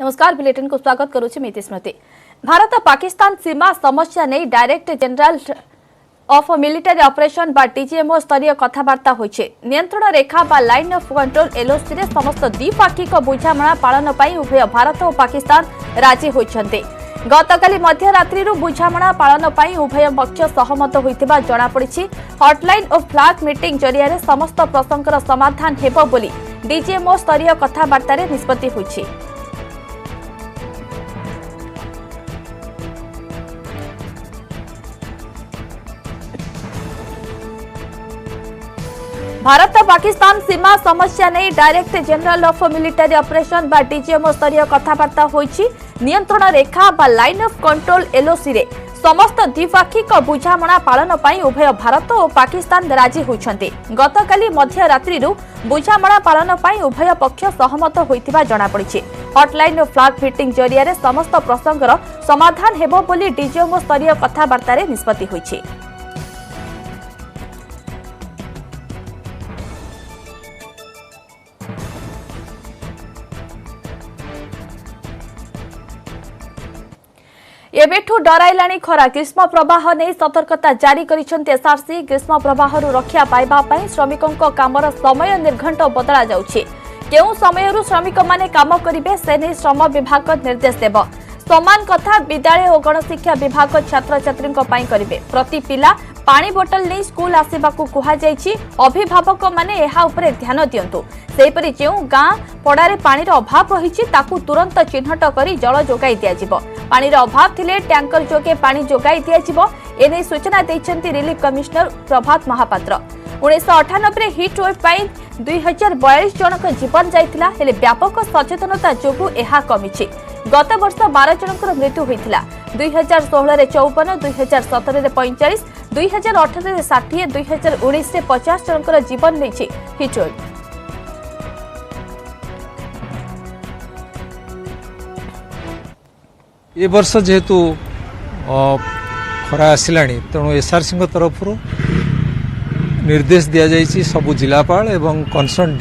नमस्कार बुलेटिन को स्वागत करुछि मिति स्मृति। भारत पाकिस्तान सीमा समस्या नहीं director general of military operation बा डीजीएमओ स्तरीय कथबार्ता होइछे। नियंत्रण रेखा बा लाइन ऑफ कंट्रोल एलओसी रे समस्त द्विपाक्षिक बुझामणा पालन पई उभय भारत और पाकिस्तान राजी होइछन्ते। गतकाली मध्यरात्रि बुझामणा पालन पई उभय पक्ष सहमत होइतिबा जणा पड़िछि। हॉटलाइन और फ्लैग मीटिंग जरिया रे समस्त प्रसंगर समाधान हेबो बोली डीजीएमओ स्तरीय कथबार्ता रे निष्पत्ति होइछि। भारत पाकिस्तान सीमा समस्या नहीं director general of military operation बा डीजीएमओ स्तरीय कथबार्ता होइछि। नियंत्रण रेखा बा लाइन ऑफ कंट्रोल एलओसी रे समस्त द्विपाक्षिक बुझामणा पालन पई उभय भारत और पाकिस्तान राजी होइछन्ते। गतकाली मध्यरात्रि बुझामणा पालन पई उभय पक्ष सहमत होइतिबा जणा पड़िछि। हॉटलाइन और फ्लैग मीटिंग जरिया रे समस्त प्रसंगर समाधान हेबो बोली डीजीएमओ स्तरीय कथबार्ता रे निष्पत्ति होइछि। एबेठू डराइलाणी खरा। ग्रीष्म प्रवाह नहीं सतर्कता जारी करिसेंते एसआरसी। ग्रीष्म प्रवाह रक्षा पाइबा पई श्रमिकों कामर समय निर्घंट बदला जाउछि। केउ समयरु श्रमिक माने काम करिवे से नहीं श्रम विभाग निर्देश देव। समान कथा विद्यालय और गणशिक्षा विभाग छात्र छात्री करिवे। प्रति पिला पानी बोतल नहीं स्कूल आसिबाकू कुहा जायछि। अभिभावक माने एहा उपरे ध्यान दियंतु। सेहिपरि जेउ गां पड़ारे पानीर अभाव रहिछि ताकू तुरंत चिन्हट करी जल जोगाई दियाजिबो। पानीर अभाव थिले टैंकर जोगे पानी जोगाई दियाजिबो। एने सूचना दैछन्ति रिलीफ कमिश्नर प्रभात महापात्र। 1998 हिट वेव पाई 2042 जनक जीवन जाइतिला हेले व्यापक सचेतनता जोगु एहा कमिछि। गत वर्ष 12 जनकर मृत्यु होइतिला। 2016 रे 54, 2017 रे 45, 2018 रे 60, 2019 रे 50 जनकर जीवन लेछि हिट वेव। ए वर्ष जेहेतु खरा आसिलाणी तेणु एसआरसी तरफ निर्देश दि जाइए सबु जिलापाल एवं कनसर्न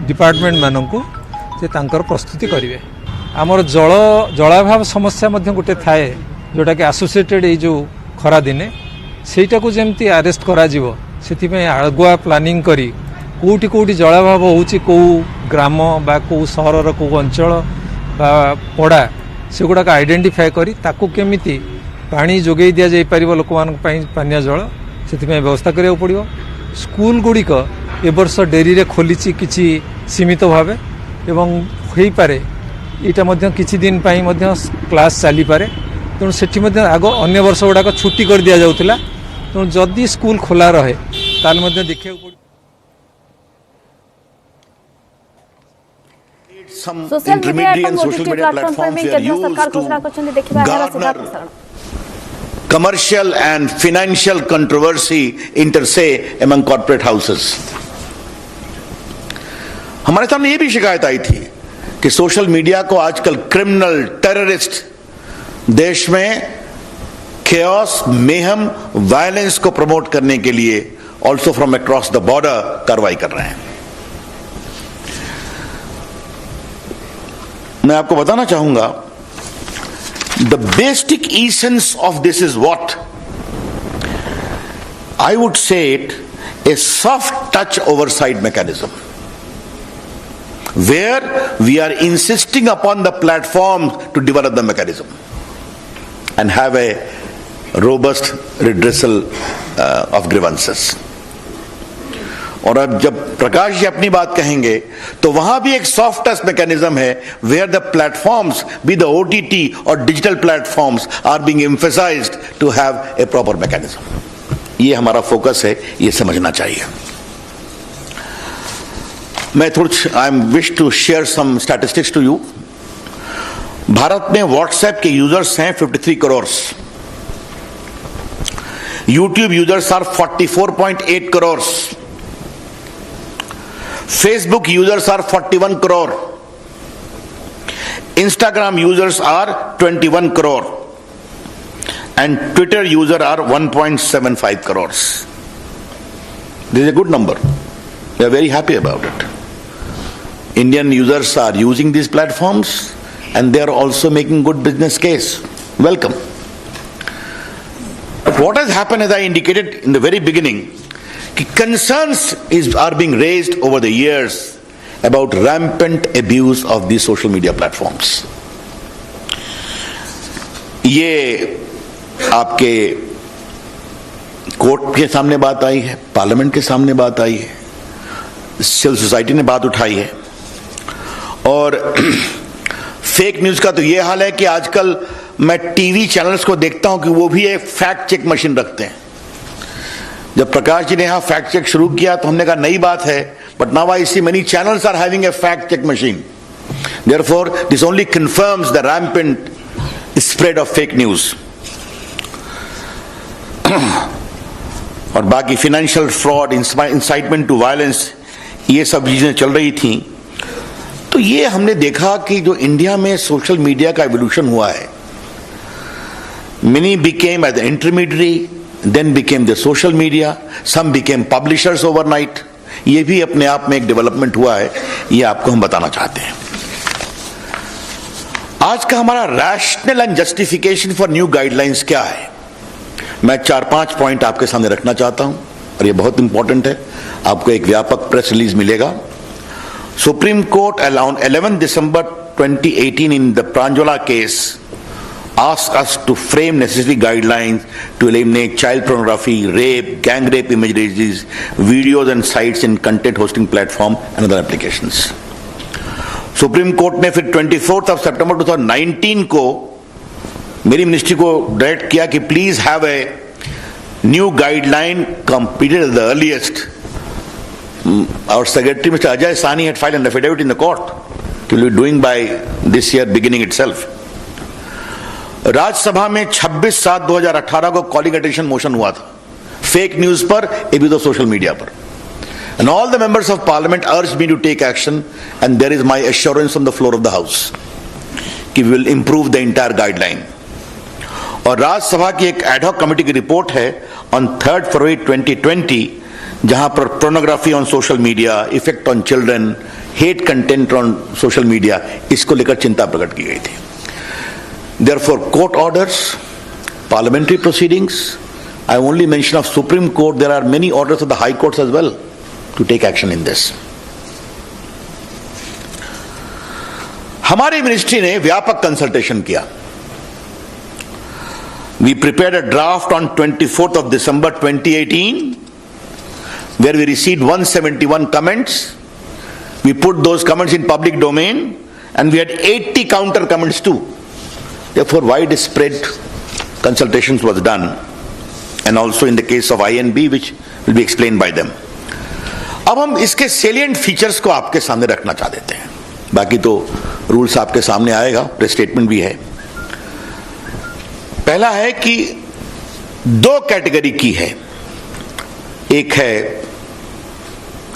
डिपार्टमेंट मानक जे तांकर प्रस्तुति करेंगे। आमर जलाभाव समस्या गोटे थाए जोटा कि आसोसिएटेड ये जो खरा दिने सेटा को जमती आरेस्ट करा जीवो से आगुआ प्लानिंग करी कोठी कोठी जलाभाव होउची को ग्राम बा को सहर को अंचल बा पड़ा से गुड़ाक आइडेंटिफाए करी ताकू केमिति पानी जोगई दिया जाई परिबो लोक मान पानीय जल से व्यवस्था करिया पड़िबो। स्कूल गुड़िक ए वर्ष डेरी रे खोलिछि किछि सीमित भावे एवं होई पारे इटा मध्य किछि दिन पाई मध्य क्लास चली पारे। तेणु सेठी मध्य आगो अन्य वर्ष गुड़ाक छुट्टी कर दिया जाउतिला। तेणु जदि स्कूल खोला रहे ताल मध्य देखिया some Social intermediary and social media platforms were used to garner commercial and financial controversy inter-se among corporate houses. हमारे सामने ये भी शिकायत आई थी कि सोशल मीडिया को आजकल क्रिमिनल टेररिस्ट देश में chaos, mayhem, वायलेंस को प्रमोट करने के लिए also from across the border कार्रवाई कर रहे हैं। मैं आपको बताना चाहूंगा the basic essence of this is what I would say it a soft touch oversight mechanism where we are insisting upon the platform to develop the mechanism and have a robust redressal of grievances. और अब जब प्रकाश जी अपनी बात कहेंगे तो वहां भी एक सॉफ्ट टच मैकेनिज्म है where the platforms be the OTT और digital platforms are being emphasised to have a proper mechanism. ये हमारा फोकस है, ये समझना चाहिए। मैं I am wish to share some statistics to you. भारत में व्हाट्सएप के यूजर्स हैं 53 crore. YouTube users are 44.8 crore. Facebook users are 41 crore. Instagram users are 21 crore. And Twitter users are 1.75 crores. This is a good number. We are very happy about it. Indian users are using these platforms. and they are also making good business case. Welcome. But what has happened, as I indicated in the very beginning, concerns are being raised over the years about rampant abuse of these social media platforms. ये आपके court के सामने बात आई है, parliament के सामने बात आई है, सिविल सोसाइटी ने बात उठाई है, और फेक न्यूज का तो ये हाल है कि आजकल मैं टीवी चैनल्स को देखता हूं कि वो भी एक फैक्ट चेक मशीन रखते हैं. जब प्रकाश जी ने यहां फैक्ट चेक शुरू किया तो हमने कहा नई बात है, but now I see many channels are having a fact check machine. Therefore this only confirms the rampant spread of fake news. और बाकी financial fraud, incitement to violence, ये सब चीजें चल रही थी. तो ये हमने देखा कि जो इंडिया में सोशल मीडिया का एवोल्यूशन हुआ है, many became as an intermediary, then became the social media, some became publishers overnight. ये भी अपने आप में एक डेवलपमेंट हुआ है, ये आपको हम बताना चाहते हैं. आज का हमारा rational and justification for new guidelines क्या है, मैं 4-5 पॉइंट आपके सामने रखना चाहता हूं, और ये बहुत इंपॉर्टेंट है. आपको एक व्यापक प्रेस रिलीज मिलेगा. Supreme court around 11 December 2018 in the Pranjwala case asked us to frame necessary guidelines to eliminate child pornography, rape, gang rape images, videos and sites in content hosting platform and other applications. Supreme court ने फिर 24 September 2019 को मेरी ministry को direct किया कि please have a new guideline completed at the earliest. Our Secretary, Mr. Ajay Sani, had filed an affidavit in the court to be doing by this year beginning itself. Rajya Sabha में 26/7/2018 को calling attention motion हुआ था fake news पर, AB तो social media पर. And all the members of parliament urged me to take action, and there is my assurance on the floor of the house कि we will improve the entire guideline. और राज्यसभा की एक ad hoc committee की report है on 3rd February 2020, जहां पर pornography on social media, effect on children, hate content on social media, इसको लेकर चिंता प्रकट की गई थी. Therefore, court orders, parliamentary proceedings, I only mention of Supreme Court, there are many orders of the High Courts as well to take action in this. हमारी ministry ने व्यापक कंसल्टेशन किया. We prepared a draft on 24th of December 2018, where we received 171 comments. We put those comments in public domain, and we had 80 counter comments too. Therefore, widespread consultations was done, and also in the case of INB, which will be explained by them. अब हम इसके salient features को आपके सामने रखना चाह देते हैं. बाकी तो रूल्स आपके सामने आएगा, प्रेस स्टेटमेंट भी है. पहला है कि 2 कैटेगरी की है. एक है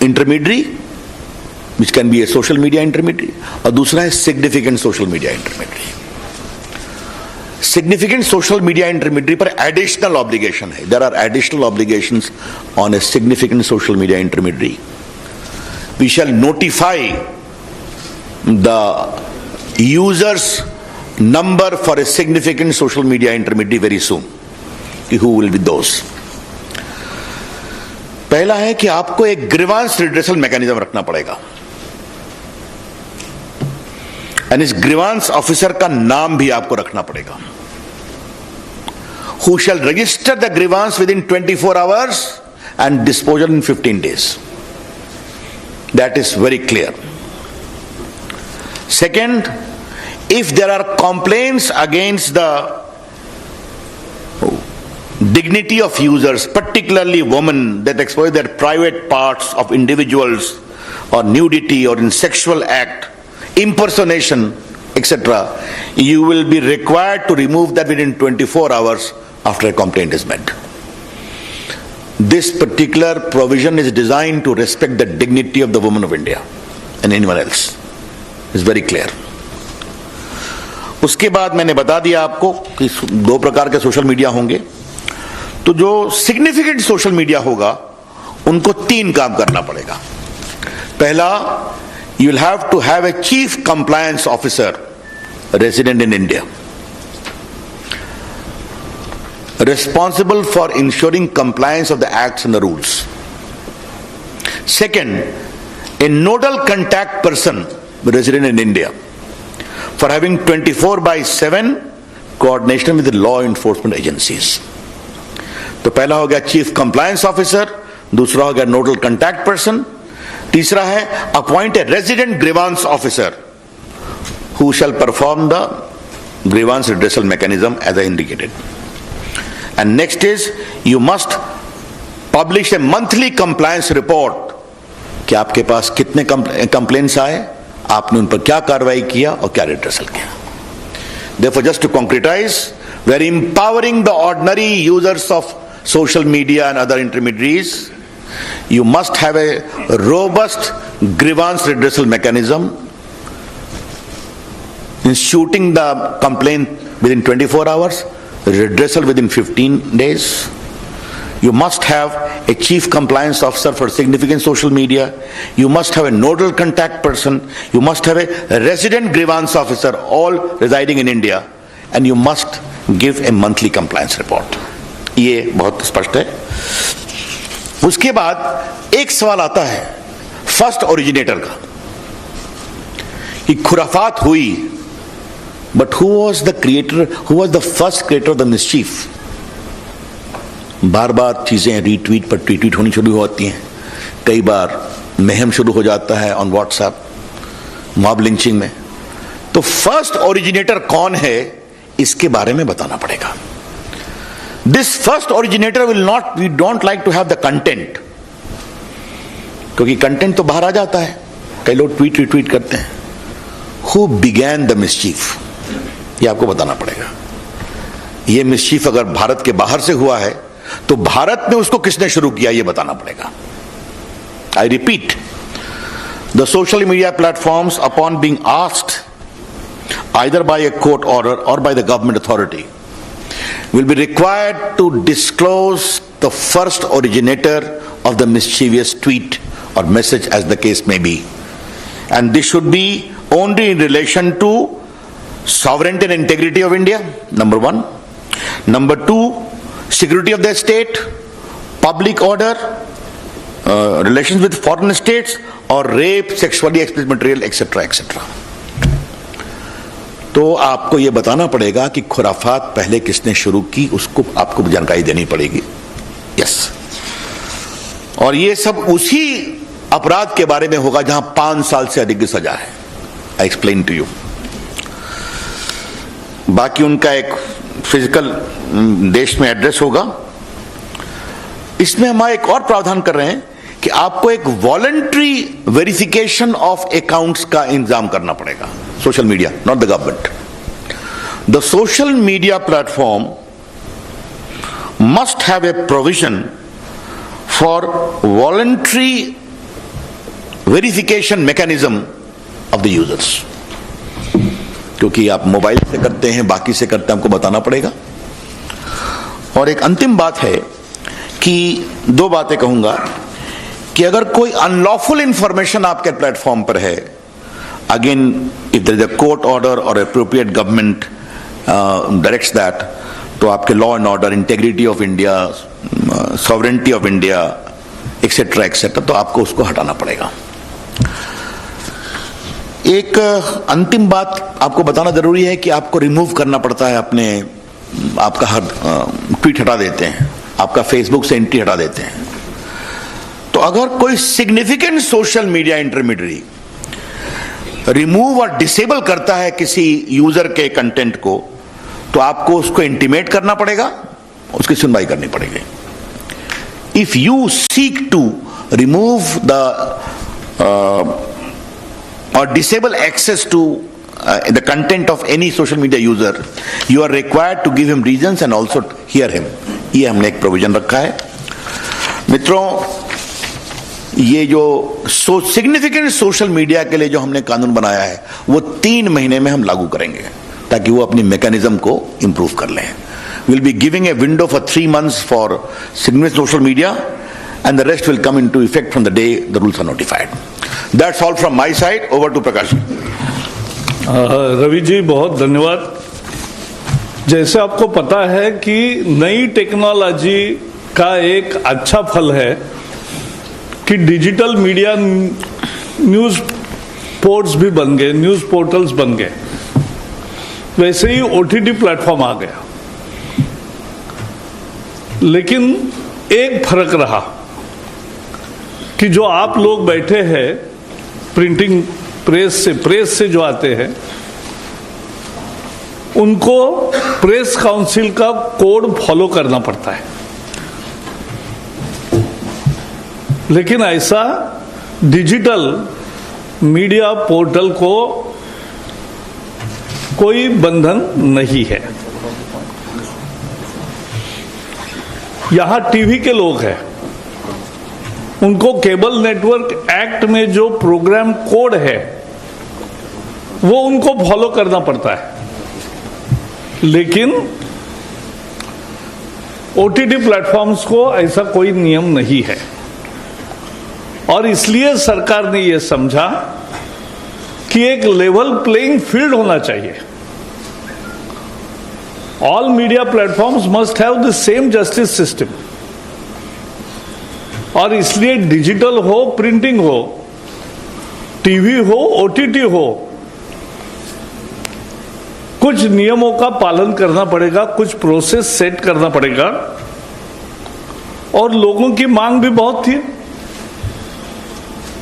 intermediary, which can be a social media intermediary, और दूसरा है significant social media intermediary. Significant social media intermediary पर एडिशनल ऑब्लिगेशन है. There are additional obligations on a significant social media intermediary. We shall notify the users number for a significant social media intermediary very soon. Who will be those? पहला है कि आपको एक grievance redressal mechanism रखना पड़ेगा, and इस grievance officer का नाम भी आपको रखना पड़ेगा. Who shall register the grievance within 24 hours and disposal in 15 days. That is very clear. Second, if there are complaints against the dignity of users, particularly women, that expose their private parts of individuals, or nudity, or in sexual act, impersonation, etc., you will be required to remove that within 24 hours after a complaint is made. This particular provision is designed to respect the dignity of the women of India and anyone else. It's very clear. उसके बाद मैंने बता दिया आपको कि 2 प्रकार के social media होंगे. तो जो सिग्निफिकेंट सोशल मीडिया होगा उनको 3 काम करना पड़ेगा. पहला, you will have to have a chief compliance officer resident in India, responsible for ensuring compliance of the acts and the rules. Second, a nodal contact person resident in India for having 24/7 coordination with the law enforcement agencies. तो पहला हो गया chief compliance officer, दूसरा हो गया nodal contact person, तीसरा है appoint a resident grievance officer who shall perform the grievance redressal mechanism as I indicated. And next is you must publish a monthly compliance report कि आपके पास कितने complaints आए, आपने उन पर क्या कार्रवाई किया और क्या रिड्रेसल किया. Therefore, just to concretize, we are empowering the ordinary users of social media and other intermediaries. You must have a robust grievance redressal mechanism, instituting the complaint within 24 hours, redressal within 15 days. You must have a chief compliance officer for significant social media. You must have a nodal contact person. You must have a resident grievance officer, all residing in India. And you must give a monthly compliance report. ये बहुत स्पष्ट है. उसके बाद एक सवाल आता है फर्स्ट ओरिजिनेटर का कि खुराफात हुई, but who was the creator, who was the first creator of the mischief. बार बार चीजें रीट्वीट पर ट्वीट होनी शुरू होती हैं, कई बार महम शुरू हो जाता है ऑन व्हाट्सएप, मॉब लिंचिंग में. तो फर्स्ट ओरिजिनेटर कौन है इसके बारे में बताना पड़ेगा. This first originator will not, we don't like to have the content, क्योंकि कंटेंट तो बाहर आ जाता है, कई लोग ट्वीट रिट्वीट करते हैं. हु बिगैन द मिसचीफ, ये आपको बताना पड़ेगा. ये मिसचीफ अगर भारत के बाहर से हुआ है तो भारत में उसको किसने शुरू किया ये बताना पड़ेगा. I repeat, the social media platforms upon being asked either by a court order or by the government authority will be required to disclose the first originator of the mischievous tweet or message as the case may be. And this should be only in relation to sovereignty and integrity of India, number one. Number two, security of the state, public order, relations with foreign states, or rape, sexually explicit material, etc., etc. तो आपको यह बताना पड़ेगा कि खुराफात पहले किसने शुरू की, उसको आपको जानकारी देनी पड़ेगी. यस. और ये सब उसी अपराध के बारे में होगा जहां 5 साल से अधिक की सजा है. I explain to you. बाकी उनका एक फिजिकल देश में एड्रेस होगा. इसमें हम एक और प्रावधान कर रहे हैं कि आपको एक वॉलंटरी वेरिफिकेशन ऑफ अकाउंट्स का इंतजाम करना पड़ेगा. Social media, not the government. The social media platform must have a provision for voluntary verification mechanism of the users. क्योंकि आप मोबाइल से करते हैं, बाकी से करते हैं, हमको बताना पड़ेगा. और एक अंतिम बात है कि 2 बातें कहूंगा कि अगर कोई अनलॉफुल इंफॉर्मेशन आपके प्लेटफॉर्म पर है, again if there is a court order और अप्रोप्रिएट गवर्नमेंट डायरेक्ट्स दैट, तो आपके law and order, integrity of India, sovereignty of India, etcetera etcetera, तो आपको उसको हटाना पड़ेगा. एक अंतिम बात आपको बताना जरूरी है कि आपको रिमूव करना पड़ता है अपने, आपका हर ट्वीट हटा देते हैं, आपका फेसबुक से एंट्री हटा देते हैं. तो अगर कोई significant social media intermediary remove और डिसेबल करता है किसी यूजर के कंटेंट को, तो आपको उसको इंटीमेट करना पड़ेगा, उसकी सुनवाई करनी पड़ेगी. If you seek to remove the or disable access to the content of any social media user, you are required to give him reasons and also hear him. ये हमने एक प्रोविजन रखा है. मित्रों, ये जो सिग्निफिकेंट सोशल मीडिया के लिए जो हमने कानून बनाया है वो 3 महीने में हम लागू करेंगे ताकि वो अपनी मैकेनिज्म को इंप्रूव कर लें. We'll be giving a window for 3 months for significant social media and the rest will come into effect from the day the rules are notified. That's all from my side. Over to Prakash. Ravi ji बहुत धन्यवाद। जैसे आपको पता है कि नई technology का एक अच्छा फल है कि डिजिटल मीडिया न्यूज़ पोर्ट्स भी बन गए, न्यूज़ पोर्टल्स बन गए। वैसे ही OTT प्लेटफॉर्म आ गया, लेकिन एक फर्क रहा कि जो आप लोग बैठे हैं प्रिंटिंग प्रेस से जो आते हैं, उनको प्रेस काउंसिल का कोड फॉलो करना पड़ता है। लेकिन ऐसा डिजिटल मीडिया पोर्टल को कोई बंधन नहीं है। यहां टीवी के लोग हैं, उनको केबल नेटवर्क एक्ट में जो प्रोग्राम कोड है वो उनको फॉलो करना पड़ता है। लेकिन OTT प्लेटफॉर्म्स को ऐसा कोई नियम नहीं है, और इसलिए सरकार ने यह समझा कि एक लेवल प्लेइंग फील्ड होना चाहिए। All media platforms must have the same justice system, और इसलिए डिजिटल हो, प्रिंटिंग हो, टीवी हो, OTT हो, कुछ नियमों का पालन करना पड़ेगा, कुछ प्रोसेस सेट करना पड़ेगा। और लोगों की मांग भी बहुत थी।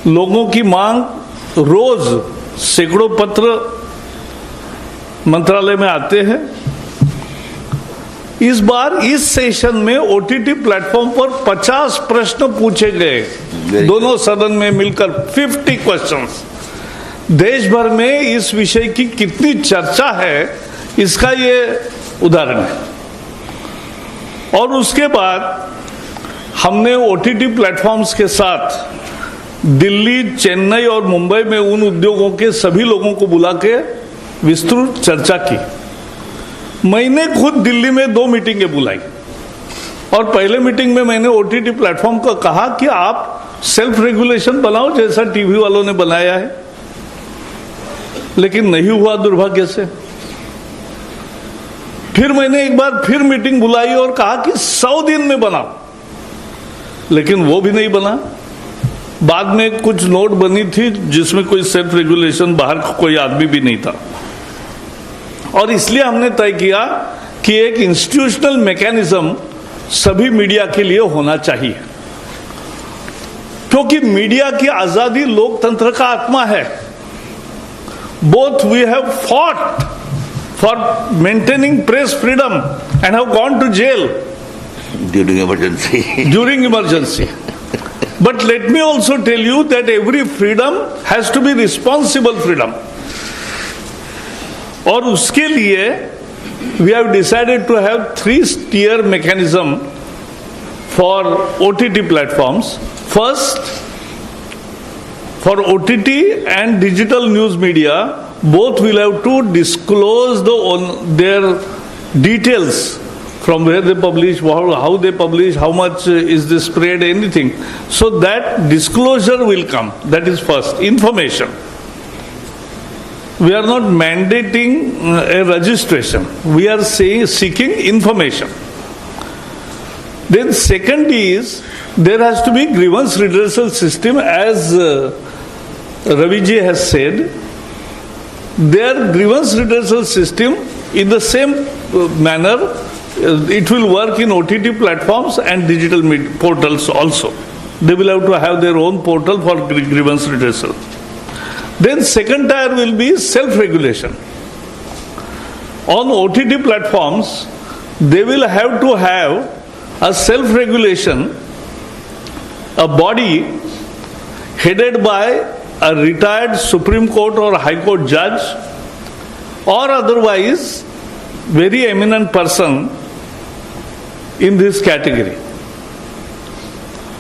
लोगों की मांग, रोज सैकड़ों पत्र मंत्रालय में आते हैं। इस बार इस सेशन में OTT प्लेटफॉर्म पर 50 प्रश्न पूछे गए, दोनों सदन में मिलकर 50 क्वेश्चंस। देश भर में इस विषय की कितनी चर्चा है, इसका ये उदाहरण है। और उसके बाद हमने OTT प्लेटफॉर्म्स के साथ दिल्ली, चेन्नई और मुंबई में उन उद्योगों के सभी लोगों को बुला के विस्तृत चर्चा की। मैंने खुद दिल्ली में 2 मीटिंगें बुलाई, और पहले मीटिंग में मैंने OTT प्लेटफॉर्म को कहा कि आप सेल्फ रेगुलेशन बनाओ जैसा टीवी वालों ने बनाया है, लेकिन नहीं हुआ दुर्भाग्य से। फिर मैंने एक बार फिर मीटिंग बुलाई और कहा कि 100 दिन में बनाओ, लेकिन वो भी नहीं बना। बाद में कुछ नोट बनी थी जिसमें कोई सेल्फ रेगुलेशन, बाहर कोई आदमी भी नहीं था। और इसलिए हमने तय किया कि एक इंस्टीट्यूशनल मैकेनिज्म सभी मीडिया के लिए होना चाहिए, क्योंकि मीडिया की आजादी लोकतंत्र का आत्मा है। Both we have fought for maintaining press freedom and have gone to jail during emergency. But let me also tell you that every freedom has to be responsible freedom. और उसके लिए we have decided to have 3-tier mechanism for OTT platforms. First, for OTT and digital news media, both will have to disclose their details, from where they publish, how they publish, how much is this spread, anything. So that disclosure will come. That is first, information. We are not mandating a registration. We are seeking information. Then second is, there has to be grievance redressal system, as Ravi ji has said. Their grievance redressal system, in the same manner, it will work in OTT platforms and digital portals also. They will have to have their own portal for grievance redressal. Then second tier will be self-regulation. On OTT platforms, they will have to have a self-regulation, a body headed by a retired Supreme Court or High Court judge, or otherwise very eminent person in this category.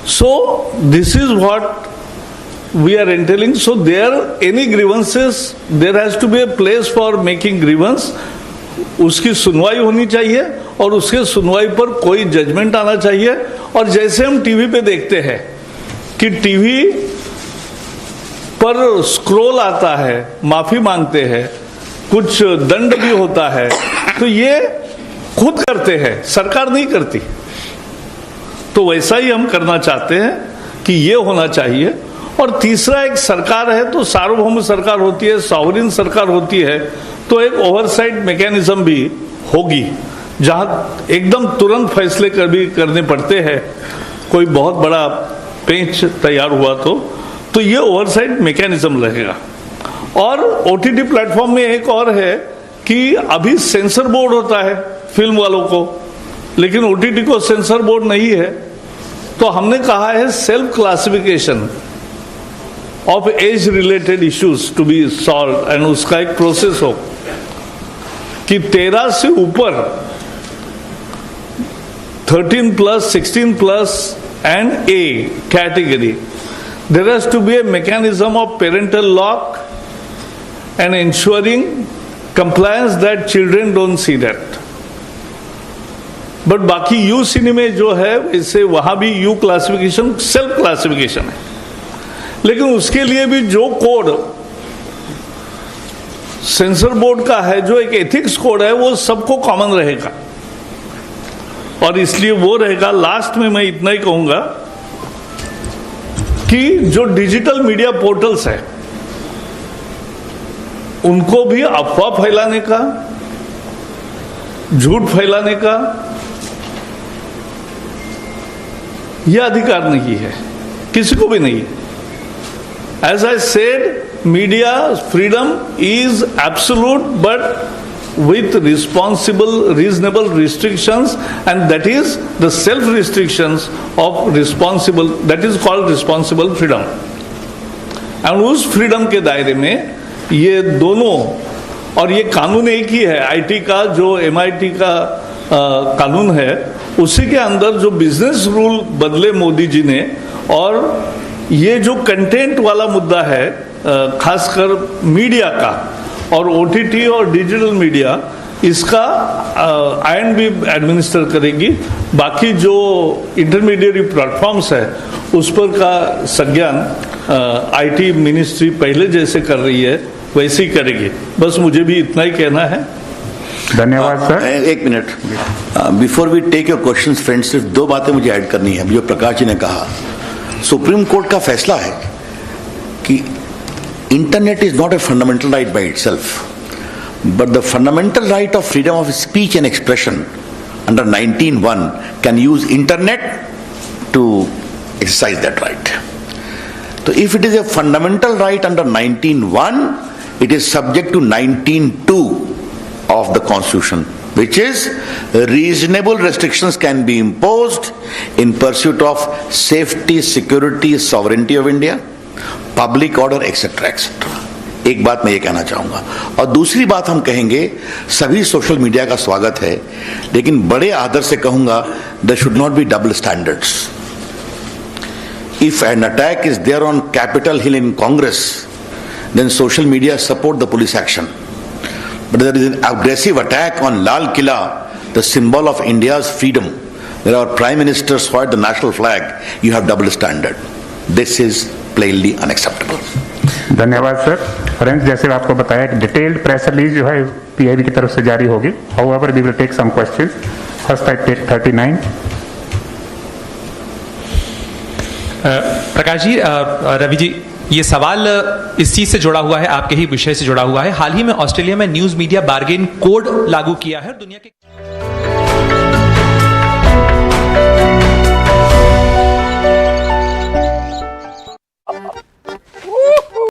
So this is what we are entailing. So there, any grievances, there has to be a place for making grievance. उसकी सुनवाई होनी चाहिए, और उसके सुनवाई पर कोई judgement आना चाहिए। और जैसे हम टीवी पे देखते हैं कि टीवी पर स्क्रॉल आता है, माफी मांगते हैं, कुछ दंड भी होता है, तो ये खुद करते हैं, सरकार नहीं करती। तो वैसा ही हम करना चाहते हैं कि ये होना चाहिए। और तीसरा, एक सरकार है तो सार्वभौम सरकार होती है, सॉवरिन सरकार होती है, तो एक ओवरसाइट मैकेनिज्म भी होगी, जहां एकदम तुरंत फैसले करने पड़ते हैं। कोई बहुत बड़ा पेंच तैयार हुआ तो ये ओवरसाइट मैकेनिज्म रहेगा। और ओटीटी प्लेटफॉर्म में एक और है कि अभी सेंसर बोर्ड होता है फिल्म वालों को, लेकिन ओटीटी को सेंसर बोर्ड नहीं है। तो हमने कहा है self classification of age related issues to be solve, and उसका एक प्रोसेस हो कि 13 से ऊपर 13+, 16+ and A category, there has to be a mechanism of parental lock and ensuring compliance that children don't see that. But बाकी you cinema जो है इससे वहां भी यू क्लासिफिकेशन सेल्फ क्लासिफिकेशन है, लेकिन उसके लिए भी जो कोड सेंसर बोर्ड का है, जो एक एथिक्स कोड है, वो सबको कॉमन रहेगा। और इसलिए वो रहेगा। लास्ट में मैं इतना ही कहूंगा कि जो डिजिटल मीडिया पोर्टल्स है उनको भी अफवाह फैलाने का, झूठ फैलाने का यह अधिकार नहीं है, किसी को भी नहीं है। As I said, media freedom is absolute but with reasonable restrictions, and that is the self restrictions of responsible, that is called responsible freedom. and उस फ्रीडम के दायरे में ये दोनों, और ये कानून एक ही है, आईटी का जो MIT का कानून है, उसी के अंदर जो बिजनेस रूल बदले मोदी जी ने, और ये जो कंटेंट वाला मुद्दा है खासकर मीडिया का और OTT और डिजिटल मीडिया, इसका INB एडमिनिस्टर करेगी। बाकी जो इंटरमीडिएट प्लेटफॉर्म्स है उस पर का संज्ञान IT मिनिस्ट्री पहले जैसे कर रही है वैसे ही करेगी। बस मुझे भी इतना ही कहना है। धन्यवाद सर। एक minute, before we take your questions friends, सिर्फ 2 बातें मुझे ऐड करनी है। जो प्रकाश जी ने कहा, सुप्रीम कोर्ट का फैसला है कि Internet is not a fundamental right by itself, but the fundamental right of freedom of speech and expression under 19(1) can use Internet to exercise that right. So if it is a fundamental right under 19(1), it is subject to 19(2) of the Constitution, which is reasonable restrictions can be imposed in pursuit of safety, security, sovereignty of India, public order etcetera etcetera. एक बात मैं ये कहना चाहूंगा। और दूसरी बात हम कहेंगे, सभी सोशल मीडिया का स्वागत है, लेकिन बड़े आदर से कहूंगा, there should not be double standards. If an attack is there on Capitol Hill in Congress, then social media support the police action, but there is an aggressive attack on Lal Qila, the symbol of India's freedom, where our prime minister hoist the national flag, you have double standard. This is plainly unacceptable. धन्यवाद sir. Friends, जैसे आपको बताया कि detailed press release जो है PIB की तरफ से जारी होगी। However we will take some questions. First I take 39। Prakash ji, Ravi ji, ये सवाल इस चीज से जुड़ा हुआ है, आपके ही विषय से जुड़ा हुआ है। हाल ही में ऑस्ट्रेलिया में न्यूज मीडिया बार्गेन कोड लागू किया है और दुनिया के